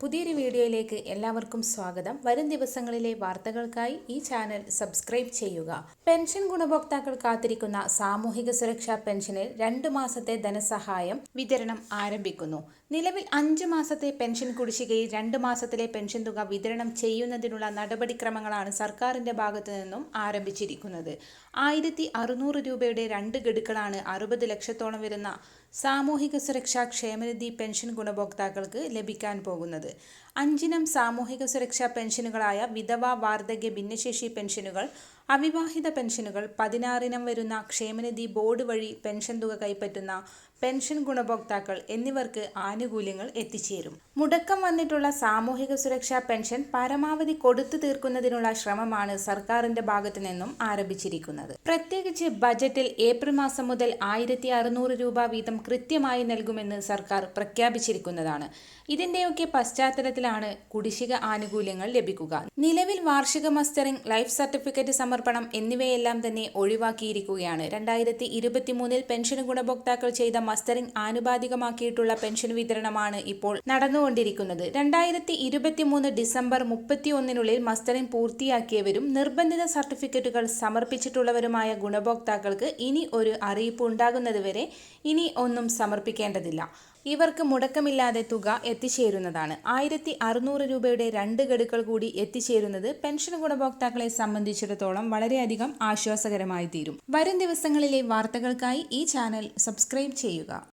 പുതിയൊരു വീഡിയോയിലേക്ക് എല്ലാവർക്കും സ്വാഗതം. വരും ദിവസങ്ങളിലെ വാർത്തകൾക്കായി ഈ ചാനൽ സബ്സ്ക്രൈബ് ചെയ്യുക. പെൻഷൻ ഗുണഭോക്താക്കൾ കാത്തിരിക്കുന്ന സാമൂഹിക സുരക്ഷാ പെൻഷനിൽ 2 മാസത്തെ ധനസഹായം വിതരണം ആരംഭിക്കുന്നു. നിലവിൽ 5 മാസത്തെ പെൻഷൻ കുടിശ്ശികയിൽ 2 മാസത്തിലെ പെൻഷൻ തുക വിതരണം ചെയ്യുന്നതിനുള്ള നടപടിക്രമങ്ങളാണ് സർക്കാരിന്റെ ഭാഗത്തു നിന്നും ആരംഭിച്ചിരിക്കുന്നത്. 1600 രൂപയുടെ 2 ഗഡുക്കളാണ് 60 ലക്ഷത്തോളം വരുന്ന സാമൂഹിക സുരക്ഷാ ക്ഷേമനിധി പെൻഷൻ ഗുണഭോക്താക്കൾക്ക് ലഭിക്കാൻ പോകുന്നത്. 5 ഇനം സാമൂഹിക സുരക്ഷാ പെൻഷനുകളായ വിധവ, വാർദ്ധക്യ, ഭിന്നശേഷി പെൻഷനുകൾ, അവിവാഹിത പെൻഷനുകൾ, 16 ഇനം വരുന്ന ക്ഷേമനിധി ബോർഡ് വഴി പെൻഷൻ തുക കൈപ്പറ്റുന്ന പെൻഷൻ ഗുണഭോക്താക്കൾ എന്നിവർക്ക് ആനുകൂല്യങ്ങൾ എത്തിച്ചേരും. മുടക്കം വന്നിട്ടുള്ള സാമൂഹിക സുരക്ഷാ പെൻഷൻ പരമാവധി കൊടുത്തു തീർക്കുന്നതിനുള്ള ശ്രമമാണ് സർക്കാരിന്റെ ഭാഗത്തു നിന്നും ആരംഭിച്ചിരിക്കുന്നത്. പ്രത്യേകിച്ച് ബജറ്റിൽ ഏപ്രിൽ മാസം മുതൽ 1600 രൂപ വീതം കൃത്യമായി നൽകുമെന്ന് സർക്കാർ പ്രഖ്യാപിച്ചിരിക്കുന്നതാണ്. ഇതിന്റെയൊക്കെ പശ്ചാത്തലത്തിലാണ് കുടിശ്ശിക ആനുകൂല്യങ്ങൾ ലഭിക്കുക. നിലവിൽ വാർഷിക മസ്റ്ററിംഗ്, ലൈഫ് സർട്ടിഫിക്കറ്റ് സമർപ്പണം എന്നിവയെല്ലാം തന്നെ ഒഴിവാക്കിയിരിക്കുകയാണ്. 2023 പെൻഷൻ ഗുണഭോക്താക്കൾ ചെയ്ത മസ്റ്ററിംഗ് ആനുപാതികമാക്കിയിട്ടുള്ള പെൻഷൻ വിതരണമാണ് ഇപ്പോൾ നടന്നുകൊണ്ടിരിക്കുന്നത്. 2023 ഡിസംബർ 31 മസ്റ്ററിംഗ് പൂർത്തിയാക്കിയവരും നിർബന്ധിത സർട്ടിഫിക്കറ്റുകൾ സമർപ്പിച്ചിട്ടുള്ളവരുമായ ഗുണഭോക്താക്കൾക്ക് ഇനി ഒരു അറിയിപ്പ് ഉണ്ടാകുന്നതുവരെ ഇനി ഒന്നും സമർപ്പിക്കേണ്ടതില്ല. ഇവർക്ക് മുടക്കമില്ലാതെ തുക എത്തിച്ചേരുന്നതാണ്. 1600 രൂപയുടെ 2 ഗഡുക്കൾ കൂടി എത്തിച്ചേരുന്നത് പെൻഷൻ ഗുണഭോക്താക്കളെ സംബന്ധിച്ചിടത്തോളം വളരെയധികം ആശ്വാസകരമായി തീരും. വരും ദിവസങ്ങളിലെ വാർത്തകൾക്കായി ഈ ചാനൽ സബ്സ്ക്രൈബ് ചെയ്യുക.